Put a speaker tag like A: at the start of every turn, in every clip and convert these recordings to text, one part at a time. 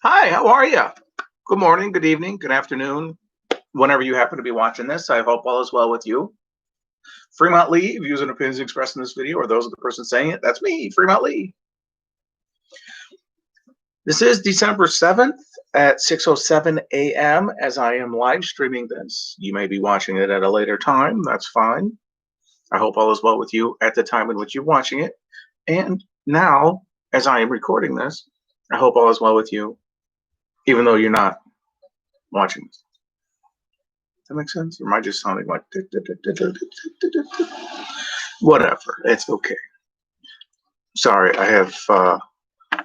A: Hi, how are you? Good morning, good evening, good afternoon, whenever you happen to be watching this. I hope all is well with you. Fremont Lee, views and opinions expressed in this video or those of the person saying it, that's me, Fremont Lee. This is December 7th at 6:07 a.m. as I am live streaming this. You may be watching it at a later time, that's fine. I hope all is well with you at the time in which you're watching it. And now, as I am recording this, I hope all is well with you, even though you're not watching this. Does that make sense? Or am I just sounding like whatever? It's okay. Sorry, I have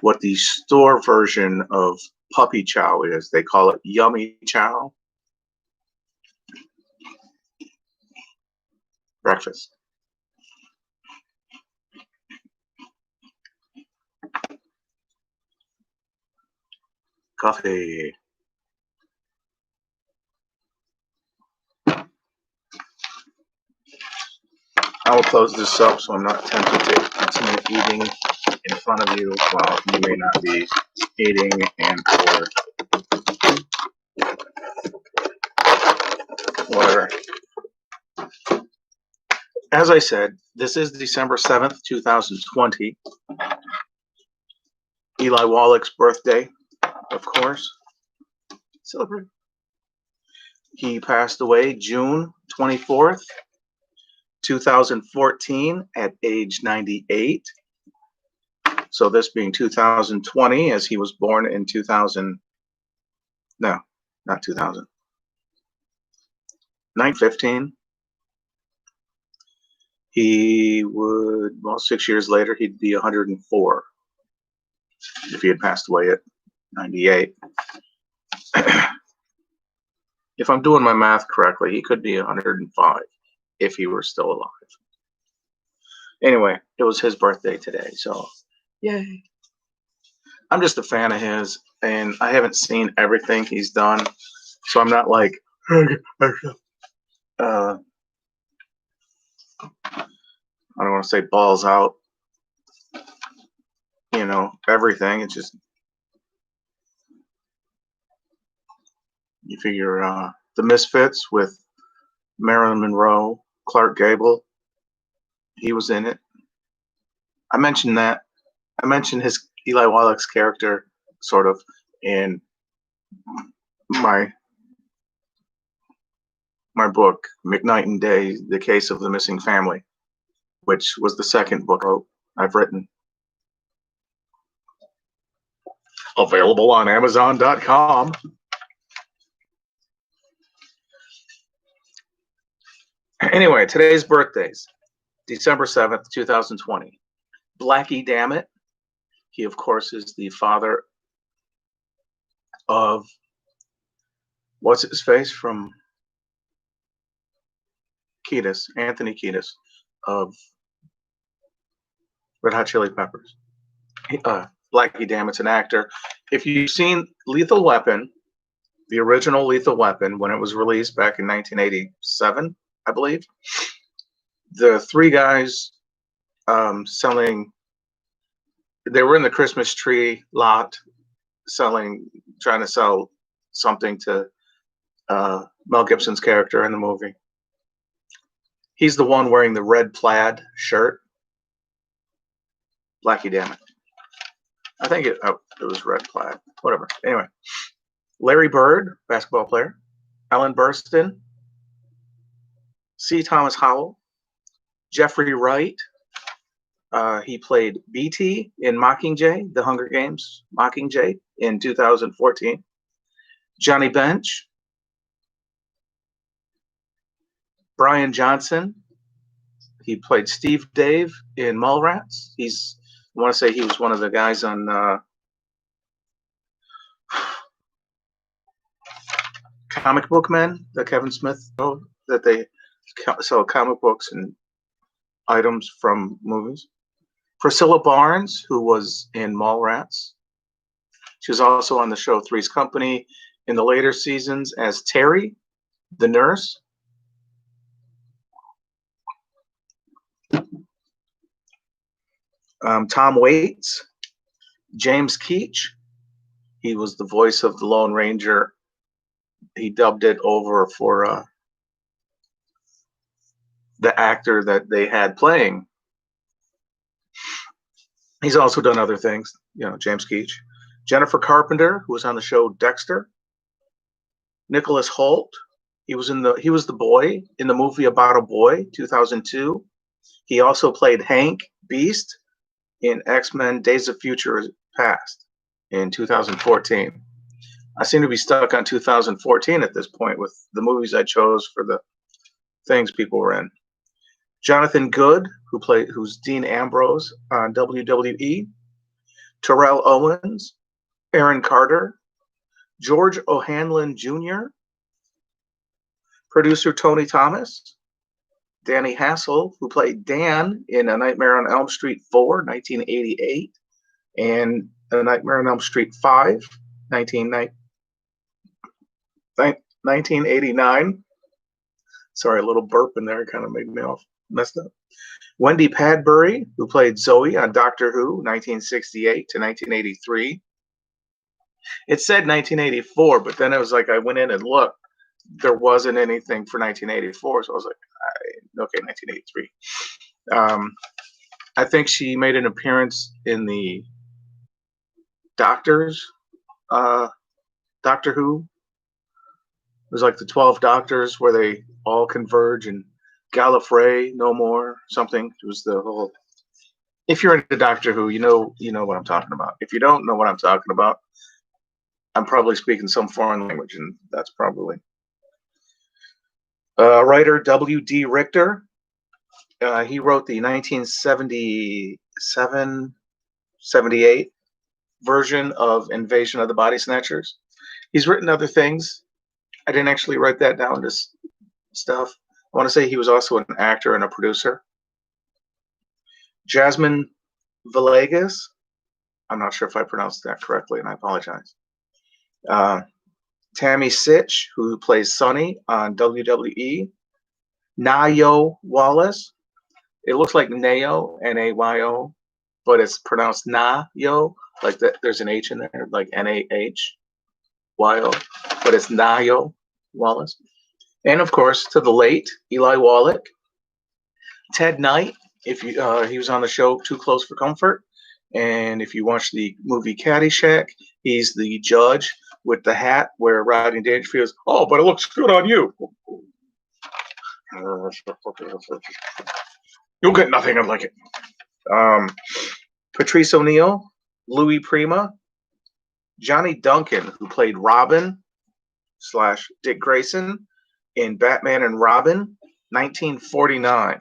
A: what the store version of puppy chow is. They call it yummy chow. Breakfast. Coffee. I will close this up so I'm not tempted to continue eating in front of you while you may not be eating and or whatever. As I said, this is December 7th, 2020. Eli Wallach's birthday, of course. Celebrate. He passed away June 24th, 2014 at age 98. So this being 2020, as he was born in 2000. No, not 2000. 9/15. He would, well, 6 years later, he'd be 104 if he had passed away at 98. If I'm doing my math correctly, he could be 105 if he were still alive. Anyway, it was his birthday today, so yay. I'm just a fan of his, and I haven't seen everything he's done, so I'm not like, I don't want to say balls out, you know, everything. It's just, you figure The Misfits with Marilyn Monroe, Clark Gable, he was in it. I mentioned that. I mentioned his Eli Wallach's character sort of in my book, McKnight and Day, The Case of the Missing Family, which was the second book I've written. Available on Amazon.com. Anyway, today's birthdays. December 7th, 2020. Blackie Dammit. He, of course, is the father of, what's his face from Kiedis, Anthony Kiedis of Red Hot Chili Peppers. Blackie Dammit's an actor. If you've seen Lethal Weapon, the original Lethal Weapon, when it was released back in 1987, I believe, the three guys selling, they were in the Christmas tree lot trying to sell something to Mel Gibson's character in the movie. He's the one wearing the red plaid shirt. Blackie Dammit. I think it was red plaid. Whatever. Anyway, Larry Bird, basketball player. Ellen Burstyn. C. Thomas Howell. Jeffrey Wright. He played BT in Mockingjay, The Hunger Games Mockingjay in 2014. Johnny Bench. Brian Johnson. He played Steve Dave in Mallrats. I want to say he was one of the guys on Comic Book Men, the Kevin Smith show that they sell comic books and items from movies. Priscilla Barnes, who was in Mallrats. She was also on the show Three's Company in the later seasons as Terry, the nurse. Tom Waits, James Keach. He was the voice of the Lone Ranger. He dubbed it over for the actor that they had playing. He's also done other things, James Keach. Jennifer Carpenter, who was on the show Dexter. Nicholas Hoult, he was the boy in the movie About a Boy, 2002. He also played Hank Beast in X-Men Days of Future Past in 2014. I seem to be stuck on 2014 at this point with the movies I chose for the things people were in. Jonathan Good, who's Dean Ambrose on WWE. Terrell Owens, Aaron Carter, George O'Hanlon Jr., producer Tony Thomas, Danny Hassel, who played Dan in A Nightmare on Elm Street 4, 1988, and A Nightmare on Elm Street 5, 1989. Sorry, a little burp in there kind of made me all messed up. Wendy Padbury, who played Zoe on Doctor Who, 1968 to 1983. It said 1984, but then it was like I went in and looked. There wasn't anything for 1984, so I was like, okay, 1983. I think she made an appearance in the Doctor Who. It was like the 12 Doctors where they all converge and Gallifrey, no more, something. It was the whole. If you're into Doctor Who, you know what I'm talking about. If you don't know what I'm talking about, I'm probably speaking some foreign language, and that's probably. Writer W.D. Richter. He wrote the 1977-78 version of Invasion of the Body Snatchers. He's written other things. I didn't actually write that down, just stuff. I want to say he was also an actor and a producer. Jasmine Villegas. I'm not sure if I pronounced that correctly, and I apologize. Tammy Sitch, who plays Sunny on WWE. Nayo Wallace. It looks like Nayo, Nayo, but it's pronounced Nayo, like that. There's an H in there, like Nahyo, but it's Nayo Wallace. And of course, to the late Eli Wallach. Ted Knight, if you he was on the show Too Close for Comfort, and if you watch the movie Caddyshack, he's the judge with the hat where Rodney Dangerfield is. Oh, but it looks good on you. You'll get nothing like it. Patrice O'Neill, Louis Prima, Johnny Duncan, who played Robin / Dick Grayson in Batman and Robin, 1949.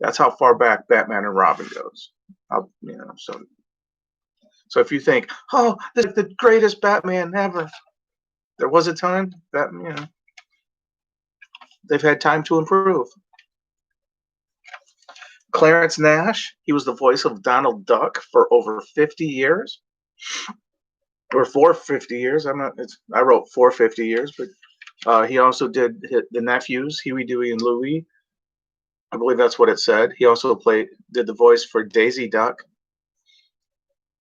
A: That's how far back Batman and Robin goes. So if you think, oh, this is the greatest Batman ever, there was a time that they've had time to improve. Clarence Nash, he was the voice of Donald Duck for over 50 years. Or for 50 years. I wrote for 50 years, but he also did the nephews, Huey, Dewey, and Louie. I believe that's what it said. He also did the voice for Daisy Duck.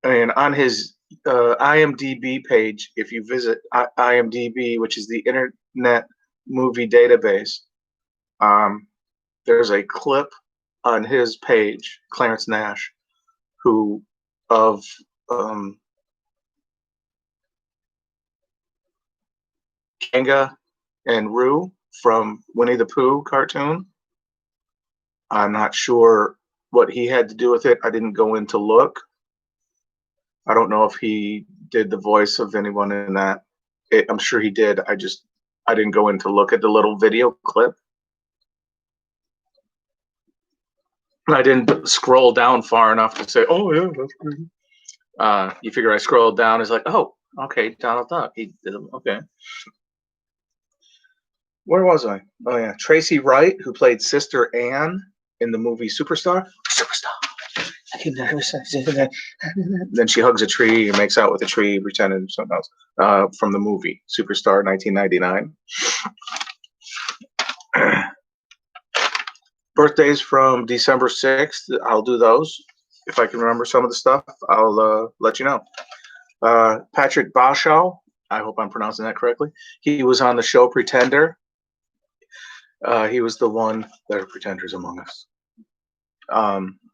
A: And on his IMDb page, if you visit IMDb, which is the Internet Movie Database, there's a clip on his page, Clarence Nash, who of Kanga and Roo from Winnie the Pooh cartoon. I'm not sure what he had to do with it. I didn't go in to look. I don't know if he did the voice of anyone in that. I'm sure he did. I didn't go in to look at the little video clip. I didn't scroll down far enough to say, oh, yeah, that's pretty. You figure I scrolled down. It's like, oh, okay, Donald Duck. He did them. Okay. Where was I? Oh yeah, Tracy Wright, who played Sister Anne in the movie Superstar. Superstar. I can never say that. Then she hugs a tree and makes out with a tree, pretending something else. From the movie Superstar, 1999. Birthdays from December 6th. I'll do those. If I can remember some of the stuff, I'll let you know. Patrick Bashaw. I hope I'm pronouncing that correctly. He was on the show Pretender. He was the one. There are pretenders among us.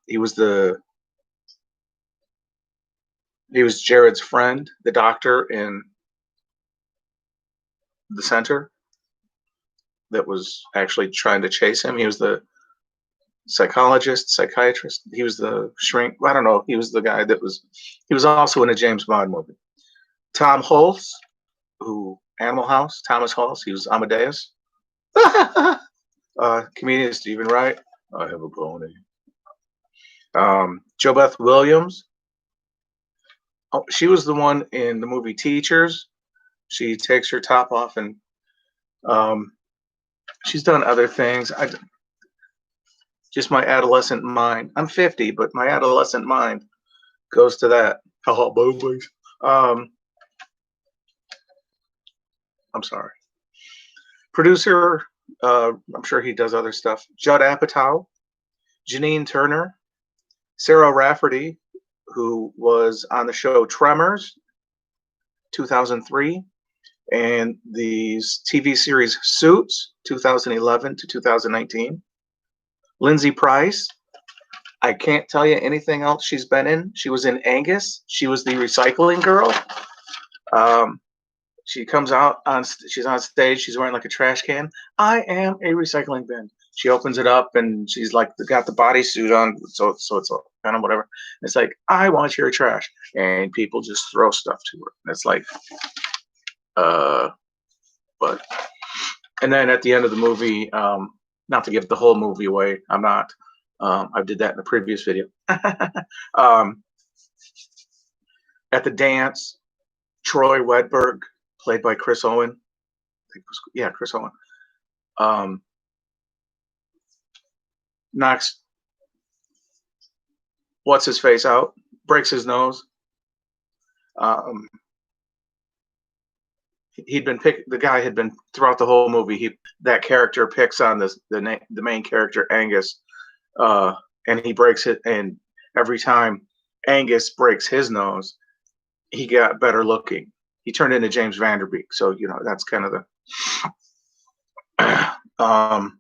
A: He was Jared's friend, the doctor in the center that was actually trying to chase him. He was the psychiatrist. He was the shrink. I don't know. He was the guy that was. He was also in a James Bond movie. Tom Hulce, who Animal House. Thomas Hulce. He was Amadeus. Comedian Stephen Wright. I have a pony. Jo Beth Williams. Oh, she was the one in the movie Teachers. She takes her top off and she's done other things. Just my adolescent mind. I'm 50, but my adolescent mind goes to that. Oh, boys. I'm sorry. Producer, I'm sure he does other stuff. Judd Apatow, Janine Turner, Sarah Rafferty, who was on the show Tremors, 2003, and the TV series Suits, 2011 to 2019. Lindsay Price. I can't tell you anything else she's been in. She was in Angus. She was the recycling girl. She comes out on. She's on stage. She's wearing like a trash can. I am a recycling bin. She opens it up and she's like got the bodysuit on, so it's kind of whatever. It's like, I want your trash, and people just throw stuff to her. And it's like, but. And then at the end of the movie, not to give the whole movie away, I'm not. I did that in the previous video. At the dance, Troy Wedberg, played by Chris Owen. I think it was, yeah, Chris Owen. Knocks what's his face out, breaks his nose. He'd been picked. The guy had been throughout the whole movie. That character picks on the main character Angus, and he breaks it. And every time Angus breaks his nose, he got better looking. He turned into James Vanderbeek. So that's kind of the.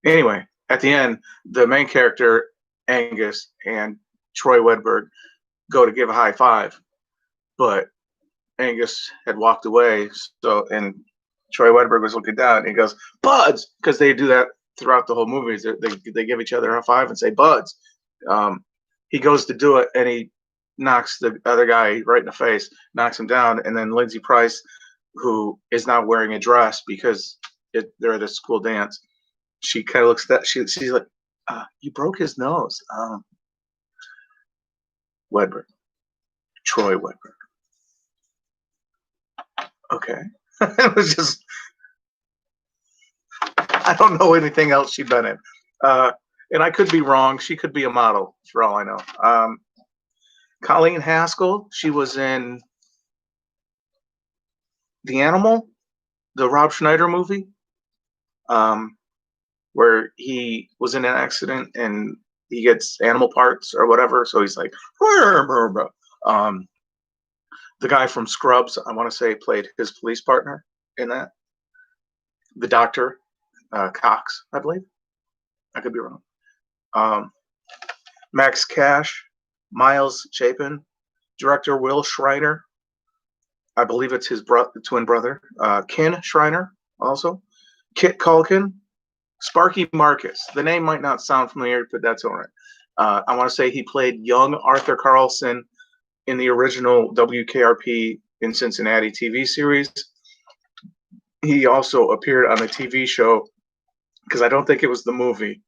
A: Anyway, at the end, the main character Angus and Troy Wedberg go to give a high five, but Angus had walked away. So, and Troy Wedberg was looking down and he goes, "Buds," because they do that throughout the whole movie. They give each other a five and say, "Buds." He goes to do it and he knocks the other guy right in the face, knocks him down. And then Lindsay Price, who is now wearing a dress because they're at a school dance, she kind of looks at she's like, "You broke his nose." Wedberg, Troy Wedberg. Okay. It was just, I don't know anything else she'd been in. And I could be wrong. She could be a model for all I know. Colleen Haskell, she was in The Animal, the Rob Schneider movie, where he was in an accident and he gets animal parts or whatever. So he's like, the guy from Scrubs, I want to say, played his police partner in that. The doctor, Cox, I believe. I could be wrong. Max Cash, Miles Chapin, director Will Schreiner. I believe it's his twin brother. Ken Schreiner, also. Kit Culkin, Sparky Marcus. The name might not sound familiar, but that's all right. I want to say he played young Arthur Carlson in the original WKRP in Cincinnati TV series. He also appeared on a TV show, because I don't think it was the movie,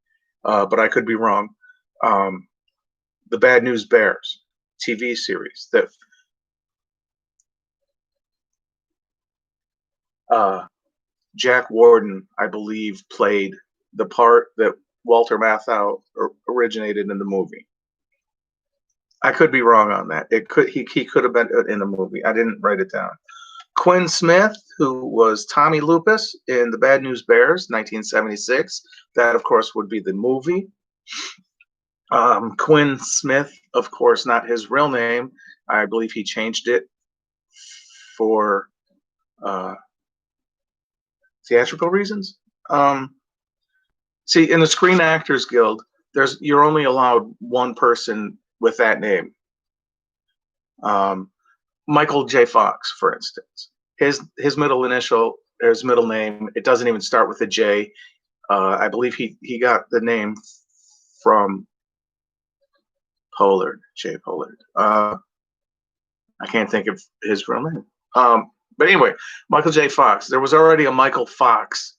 A: but I could be wrong. The Bad News Bears TV series that Uh, Jack Warden, I believe, played the part that Walter Matthau originated in the movie. I could be wrong on that. It could he could have been in the movie. I didn't write it down. Quinn Smith, who was Tommy Lupus in The Bad News Bears, 1976. That, of course, would be the movie. Quinn Smith, of course, not his real name. I believe he changed it for uh, theatrical reasons. See, in the Screen Actors Guild, you're only allowed one person with that name. Michael J. Fox, for instance, his middle initial, or his middle name, it doesn't even start with a J. I believe he got the name from Pollard, J. Pollard. I can't think of his real name. But anyway, Michael J. Fox. There was already a Michael Fox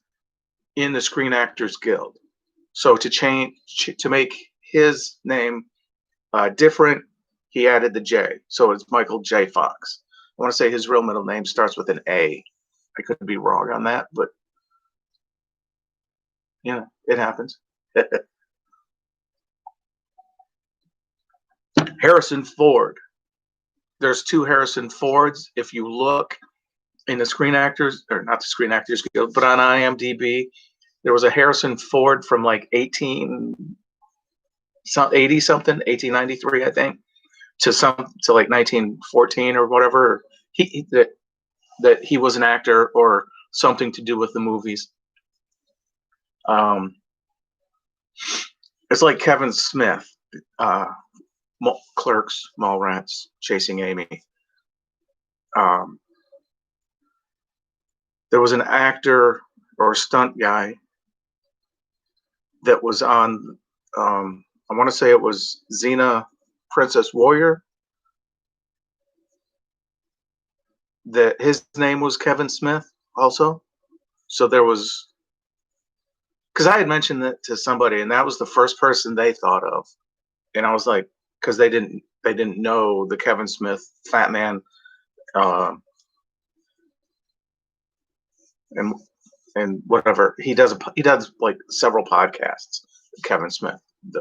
A: in the Screen Actors Guild. So to make his name different, he added the J. So it's Michael J. Fox. I want to say his real middle name starts with an A. I could be wrong on that, but yeah, it happens. Harrison Ford. There's two Harrison Fords. If you look in the Screen Actors, or not the Screen Actors Guild, but on IMDb, there was a Harrison Ford from like 1880 something, 1893, I think, to like 1914 or whatever. That he was an actor or something to do with the movies. It's like Kevin Smith, Clerks, Mallrats, Chasing Amy. There was an actor or stunt guy that was on, I want to say it was Xena, Princess Warrior. That his name was Kevin Smith also. So there was, because I had mentioned that to somebody, and that was the first person they thought of, and I was like, because they didn't know the Kevin Smith Fat Man, and whatever he does like several podcasts. Kevin Smith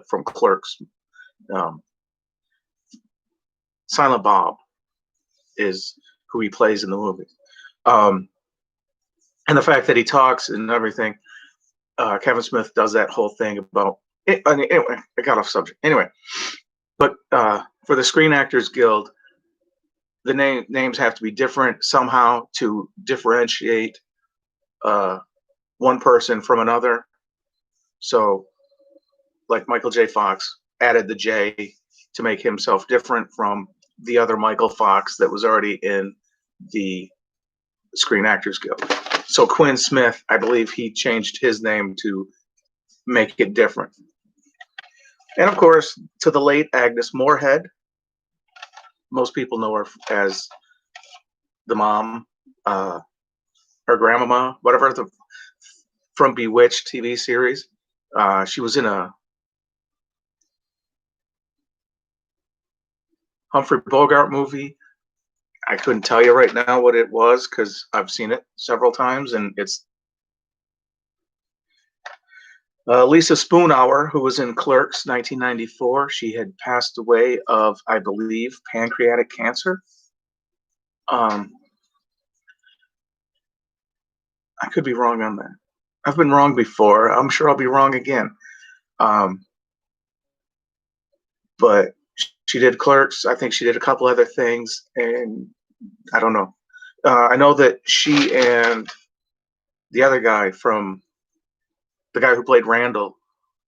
A: from Clerks, Silent Bob is who he plays in the movie, and the fact that he talks and everything. Kevin Smith does that whole thing about it. Anyway, I got off subject. Anyway, but for the Screen Actors Guild, the names have to be different somehow to differentiate one person from another. So, like Michael J. Fox added the J to make himself different from the other Michael Fox that was already in the Screen Actors Guild. So Quinn Smith, I believe he changed his name to make it different. And of course, to the late Agnes Moorehead. Most people know her as the mom, her grandmama, whatever, from Bewitched TV series. She was in a Humphrey Bogart movie. I couldn't tell you right now what it was because I've seen it several times, and it's Lisa Spoonhour, who was in Clerks 1994. She had passed away of, I believe, pancreatic cancer. I could be wrong on that. I've been wrong before. I'm sure I'll be wrong again. But she did Clerks. I think she did a couple other things, and I don't know. I know that she and the other guy from the guy who played Randall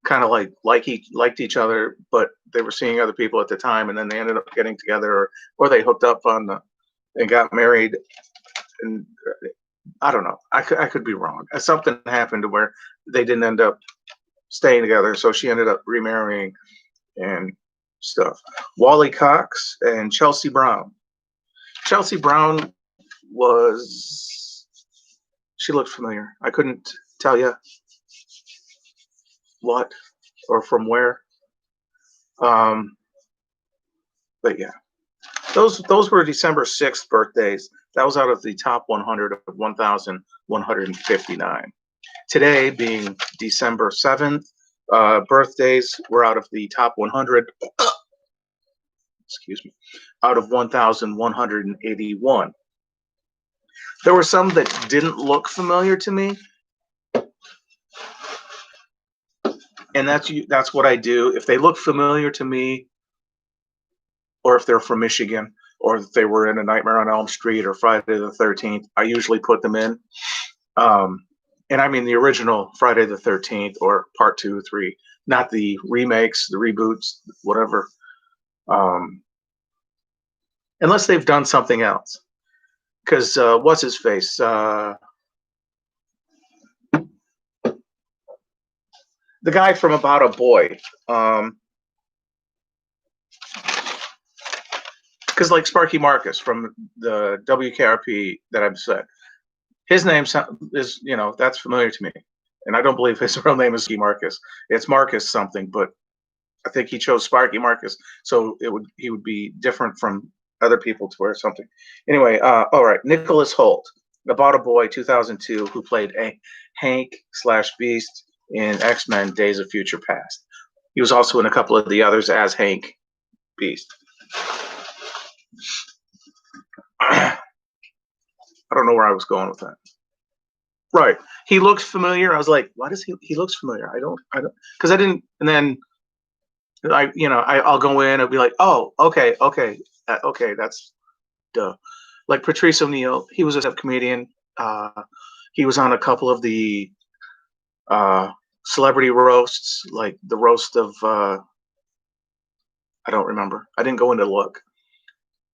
A: kind of liked each other, but they were seeing other people at the time, and then they ended up getting together, or they hooked up and got married. And I don't know. I could be wrong. Something happened to where they didn't end up staying together, so she ended up remarrying and stuff. Wally Cox and Chelsea Brown. Chelsea Brown she looked familiar. I couldn't tell you what or from where. But yeah, those were December 6th birthdays That was out of the top 100 of 1,159. Today, being December 7th, birthdays were out of the top 100, excuse me, out of 1,181. There were some that didn't look familiar to me, and that's what I do. If they look familiar to me, or if they're from Michigan, or if they were in A Nightmare on Elm Street or Friday the 13th, I usually put them in. And I mean the original Friday the 13th or part 2, 3, not the remakes, the reboots, whatever. Unless they've done something else. Because what's his face? The guy from About a Boy. Because like Sparky Marcus from the WKRP that I've said, his name is, that's familiar to me. And I don't believe his real name is Sparky Marcus. It's Marcus something, but I think he chose Sparky Marcus, so he would be different from other people to wear something. Anyway, all right, Nicholas Hoult, About a Boy, 2002, who played a Hank/Beast in X-Men: Days of Future Past. He was also in a couple of the others as Hank Beast. I don't know where I was going with that. Right, he looks familiar. I was like, why does he looks familiar? I don't, because I didn't, and then I'll go in. I'll be like, oh, okay, that's duh. Like Patrice O'Neill, he was a comedian. He was on a couple of the celebrity roasts, like the roast of I don't remember. I didn't go in to look,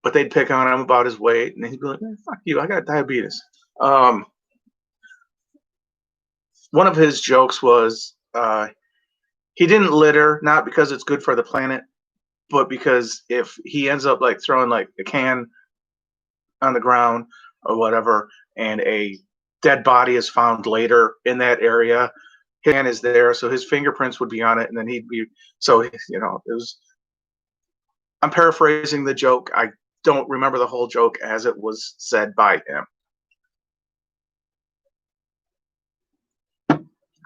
A: but they'd pick on him about his weight, and he'd be like, "Fuck you, I got diabetes." One of his jokes was he didn't litter, not because it's good for the planet, but because if he ends up like throwing like a can on the ground or whatever, and a dead body is found later in that area, his can is there, so his fingerprints would be on it, and then he'd be, so it was, I'm paraphrasing the joke. I don't remember the whole joke as it was said by him.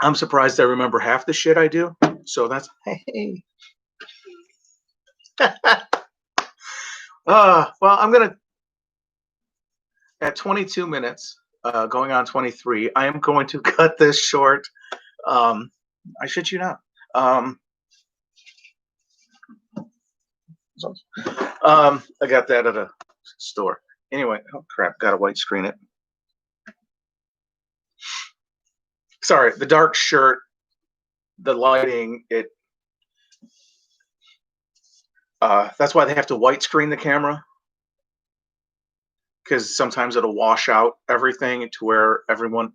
A: I'm surprised I remember half the shit I do. So that's, hey. Well, I'm going to, at 22 minutes, going on 23, I am going to cut this short. I shit you not. I got that at a store. Anyway, oh crap, got to white screen it. Sorry, the dark shirt, the lighting, that's why they have to white screen the camera, because sometimes it'll wash out everything to where everyone,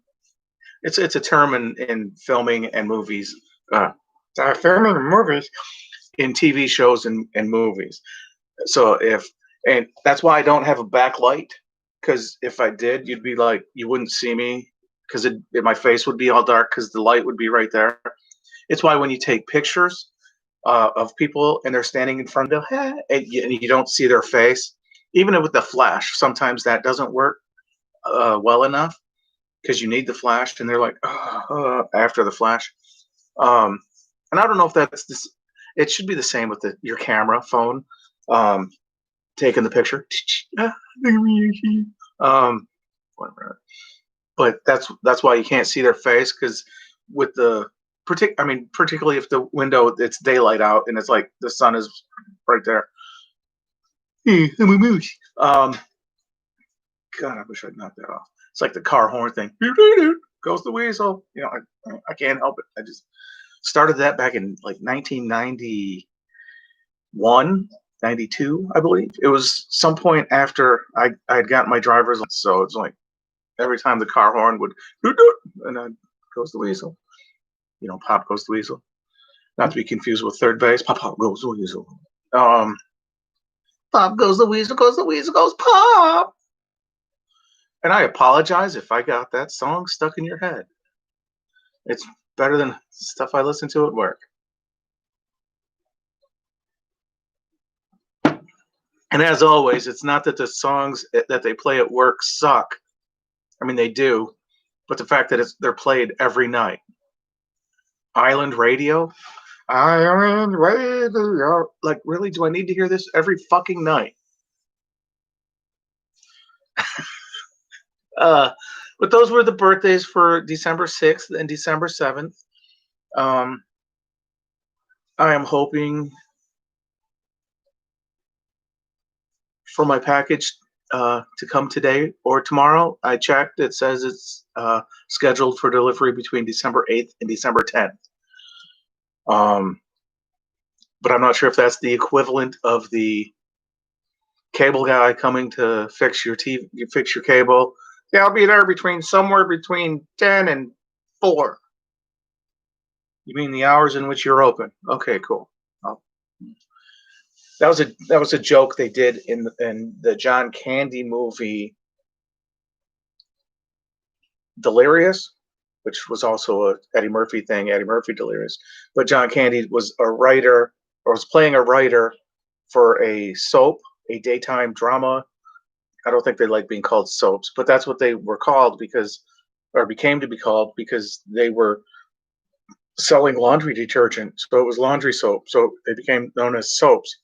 A: it's a term in filming and movies, filming and movies, in TV shows and movies. So and that's why I don't have a backlight, because if I did, you'd be like, you wouldn't see me, because my face would be all dark because the light would be right there. It's why when you take pictures of people and they're standing in front of them, and you don't see their face, even with the flash, sometimes that doesn't work well enough, because you need the flash, and they're like, after the flash. And I don't know if that's this. It should be the same with your camera phone, taking the picture. Whatever. But that's why you can't see their face, because with the particularly if the window, it's daylight out and it's like the sun is right there. God, I wish I'd knocked that off. It's like the car horn thing. Goes the weasel. I can't help it. I just started that back in like 1991, 92, I believe. It was some point after I had gotten my driver's license, so it's like every time the car horn would, and then goes the weasel. Pop goes the weasel. Not to be confused with third base. Pop goes the weasel. Pop goes the weasel, goes the weasel, goes pop. And I apologize if I got that song stuck in your head. It's better than stuff I listen to at work. And as always, it's not that the songs that they play at work suck. I mean, they do, but the fact that they're played every night. Island radio, Island radio. Like, really? Do I need to hear this every fucking night? Uh, but those were the birthdays for December 6th and December 7th. Um, I am hoping for my package to come today or tomorrow. I checked. It says it's scheduled for delivery between December 8th and December 10th. But I'm not sure if that's the equivalent of the cable guy coming to fix your TV, fix your cable. Yeah, I'll be there somewhere between 10 and 4. You mean the hours in which you're open? Okay, cool. Oh. That was a joke they did in the John Candy movie Delirious, which was also a Eddie Murphy thing, Eddie Murphy Delirious. But John Candy was a writer, or was playing a writer for a soap, a daytime drama. I don't think they like being called soaps, but that's what they were called or became to be called because they were selling laundry detergent. So it was laundry soap. So they became known as soaps.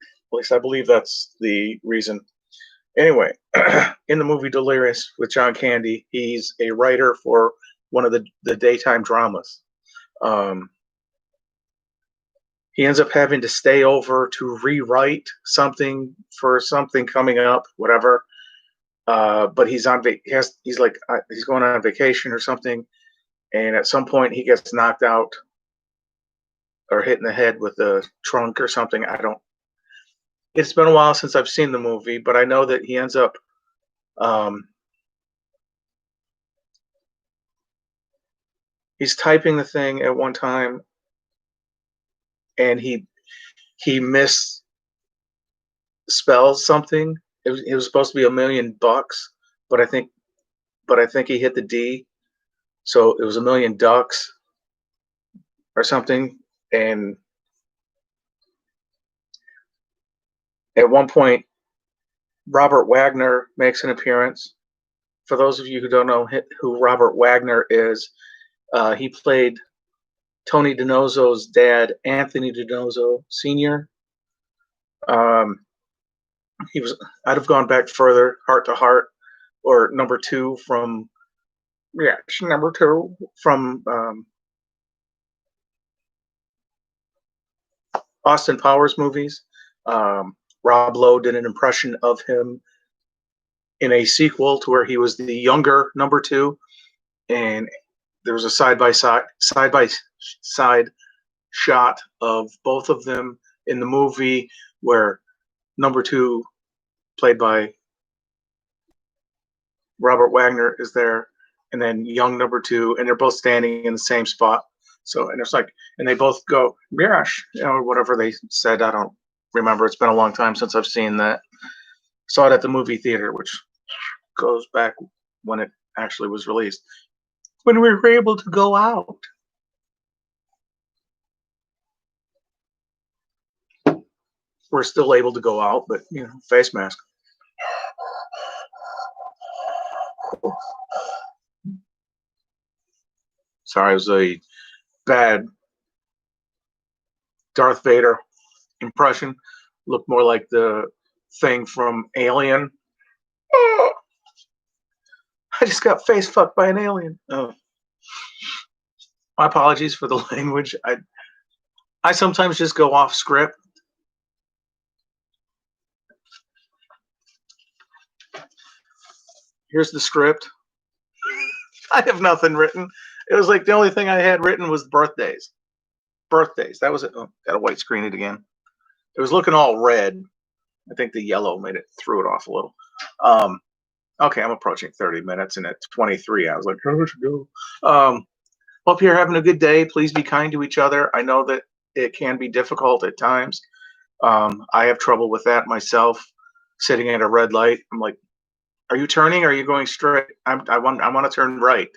A: At least I believe that's the reason. Anyway, in the movie Delirious with John Candy, he's a writer for one of the daytime dramas. He ends up having to stay over to rewrite something for something coming up, whatever. But he's he's going on vacation or something, and at some point he gets knocked out or hit in the head with a trunk or something. I don't. It's been a while since I've seen the movie, but I know that he ends up. He's typing the thing at one time, and he misspells something. It was supposed to be $1,000,000, but I think he hit the D, so it was $1,000,000 or something. And at one point, Robert Wagner makes an appearance. For those of you who don't know who Robert Wagner is, he played Tony DiNozzo's dad, Anthony DiNozzo Sr. I'd have gone back further, Heart to Heart, or number 2 from Austin Powers movies. Rob Lowe did an impression of him in a sequel to where he was the younger number 2, and there was a side by side shot of both of them in the movie where number 2, played by Robert Wagner, is there, and then young number 2, and they're both standing in the same spot. So, and it's like, and they both go, "Gosh," or whatever they said. I don't remember. It's been a long time since I've seen that. Saw it at the movie theater, which goes back when it actually was released, when we were able to go out. We're still able to go out, but face mask. Sorry, it was a bad Darth Vader impression. Looked more like the thing from Alien. I just got face fucked by an alien. Oh. My apologies for the language. I sometimes just go off script. Here's the script. I have nothing written. It was like the only thing I had written was birthdays. Birthdays. That was it. Oh, gotta white screen it again. It was looking all red. I think the yellow threw it off a little. Okay, I'm approaching 30 minutes, and at 23, I was like, "Oh, I should go." Hope you're having a good day. Please be kind to each other. I know that it can be difficult at times. I have trouble with that myself. Sitting at a red light, I'm like, "Are you turning? Or are you going straight? I want to turn right.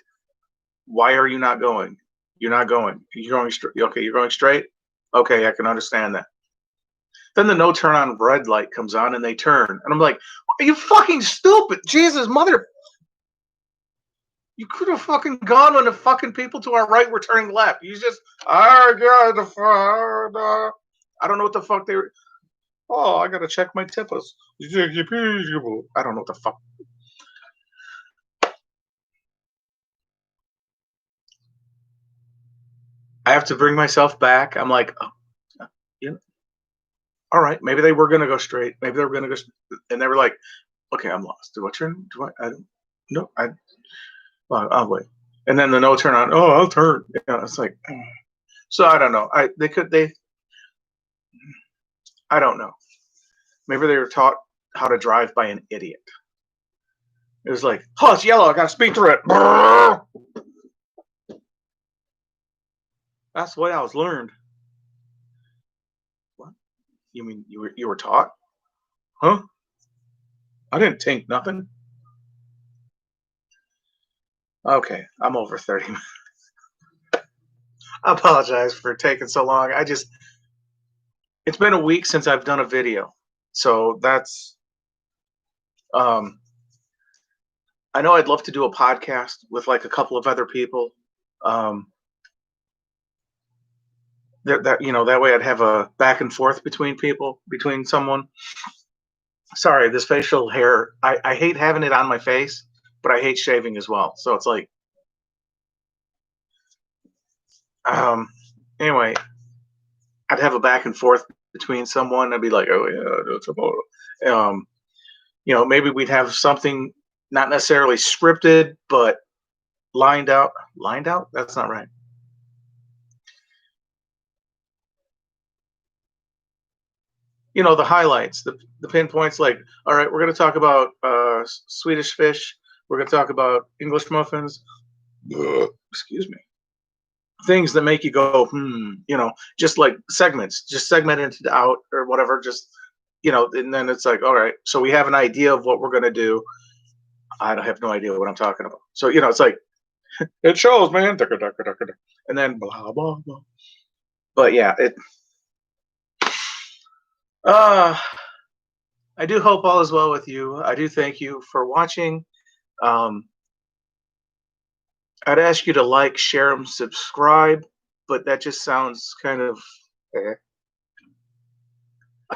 A: Why are you not going? You're not going. You're going straight. Okay, you're going straight. Okay, I can understand that." Then the no turn on red light comes on and they turn. And I'm like, are you fucking stupid? Jesus, mother. You could have fucking gone when the fucking people to our right were turning left. You just, I got the I don't know what the fuck they were. Oh, I gotta check my tippers. I don't know what the fuck. I have to bring myself back. I'm like, oh, yeah, all right. Maybe they were gonna go straight. Maybe they were gonna go, and they were like, okay, I'm lost. Do I turn? Do I don't. No, well, I'll wait. And then the no turn on. Oh, I'll turn. It's like, so I don't know. I don't know. Maybe they were taught how to drive by an idiot. It was like, oh, it's yellow. I got to speed through it. That's the way I was learned. What? You mean you were taught? Huh? I didn't think nothing. Okay, I'm over 30 minutes. I apologize for taking so long. It's been a week since I've done a video. So that's um I know I'd love to do a podcast with like a couple of other people. Um that way I'd have a back and forth between people, between someone. Sorry, this facial hair, I hate having it on my face, but I hate shaving as well. So it's like um anyway, I'd have a back and forth between someone. I'd be like, oh yeah, that's about maybe we'd have something not necessarily scripted, but lined out. Lined out? That's not right. The highlights, the pinpoints. Like, all right, we're going to talk about Swedish fish. We're going to talk about English muffins. Excuse me. Things that make you go, just like segments, just segment it out or whatever. Just and then it's like, all right, so we have an idea of what we're going to do. I don't have no idea what I'm talking about. So it's like it shows, man. And then blah blah blah. But yeah, uh I do hope all is well with you. I do thank you for watching. Um I'd ask you to like, share, and subscribe, but that just sounds kind of eh.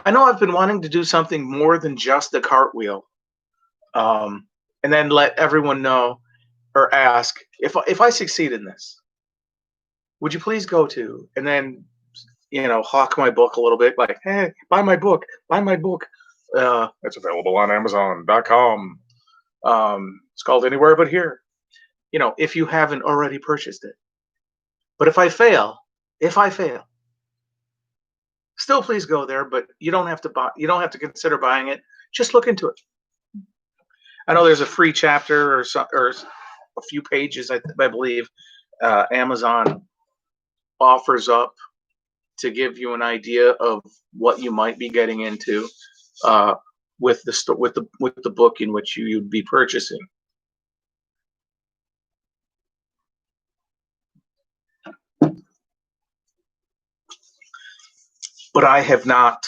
A: I know I've been wanting to do something more than just a cartwheel. And then let everyone know or ask if I succeed in this, would you please go to and then hawk my book a little bit, like, hey, buy my book, buy my book. It's available on Amazon.com. It's called Anywhere But Here. If you haven't already purchased it. But if I fail, still please go there. But you don't have to buy. You don't have to consider buying it. Just look into it. I know there's a free chapter or a few pages. I believe Amazon offers up to give you an idea of what you might be getting into with the book in which you'd be purchasing. But I have not.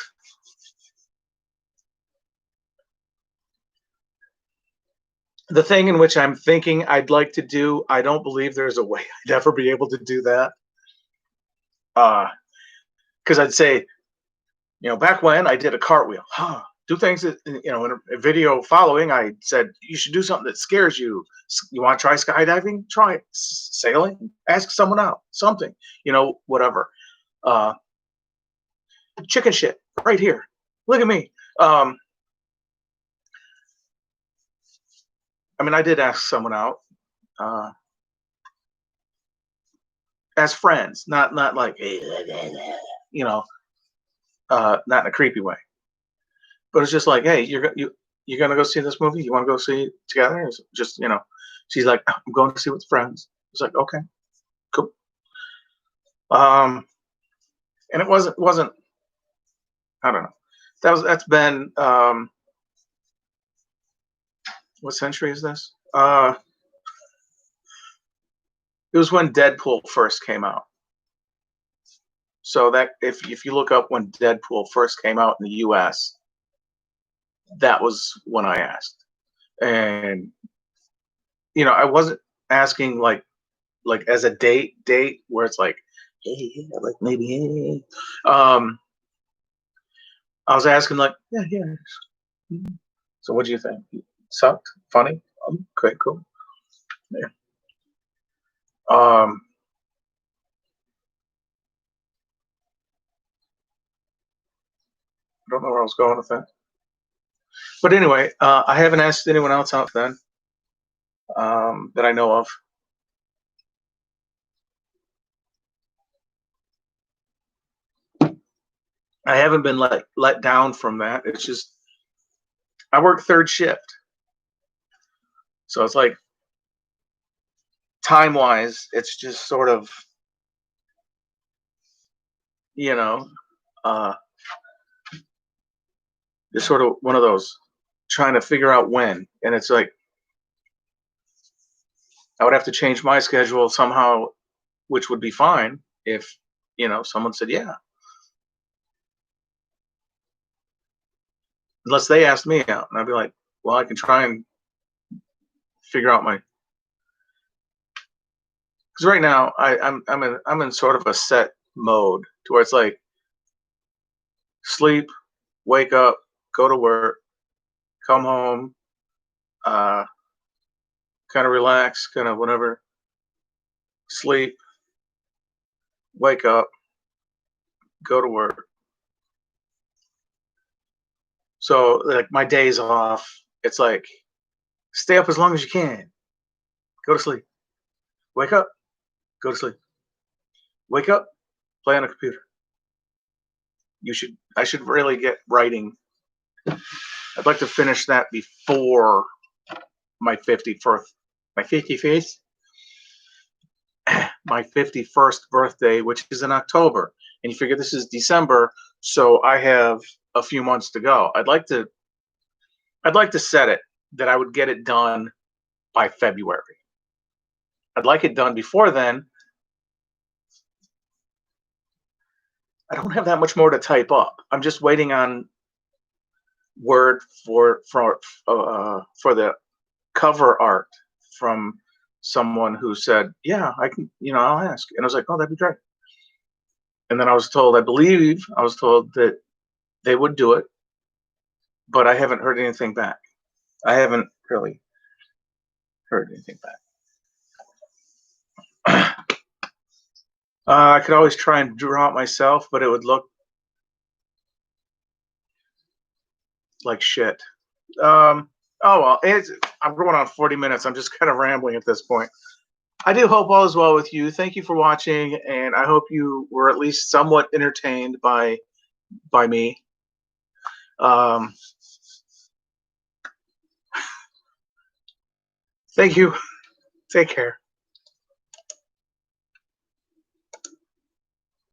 A: The thing in which I'm thinking I'd like to do, I don't believe there's a way I'd ever be able to do that. Because I'd say, back when I did a cartwheel, do things that, in a video following, I said, you should do something that scares you. You want to try skydiving? Try it. Sailing? Ask someone out. Something, whatever. Chicken shit right here. Look at me. I mean, I did ask someone out as friends, not like, not in a creepy way. But it's just like, hey, you're gonna go see this movie? You want to go see it together? It's just she's like, I'm going to see with friends. It's like, okay, cool. And it wasn't. I don't know. That's been what century is this? It was when Deadpool first came out. So that if you look up when Deadpool first came out in the U.S., that was when I asked, and I wasn't asking like as a date where it's like, hey, yeah, like maybe, hey. I was asking like, yeah, yeah. Mhm. So what do you think? Sucked? Funny? Okay, cool. Yeah. Um, I don't know where I was going with that. But anyway, I haven't asked anyone else out then, that I know of. I haven't been let down from that. It's just I work third shift, so it's like time wise, it's just sort of you know, uh, it's sort of one of those trying to figure out when, and it's like I would have to change my schedule somehow, which would be fine if someone said yeah, unless they asked me out, and I'd be like, well, I can try and figure out my because right now I'm in sort of a set mode to where it's like sleep, wake up, go to work, come home, uh, kind of relax, kind of whatever, sleep, wake up, go to work. So like my days off, it's like stay up as long as you can, go to sleep, wake up, go to sleep, wake up, play on a computer. I should really get writing. I'd like to finish that before my 51st, my 51st, my 51st birthday, which is in October. And you figure this is December, so I have a few months to go. I'd like to set it that I would get it done by February. I'd like it done before then. I don't have that much more to type up. I'm just waiting on Word for the cover art from someone who said, "Yeah, I can, I'll ask." And I was like, "Oh, that'd be great." And then I believe I was told that they would do it, but I haven't heard anything back. I haven't really heard anything back. I could always try and draw it myself, but it would look like shit. Oh well, I'm going on 40 minutes. I'm just kind of rambling at this point. I do hope all is well with you. Thank you for watching, and I hope you were at least somewhat entertained by me. Um, Thank you. Take care.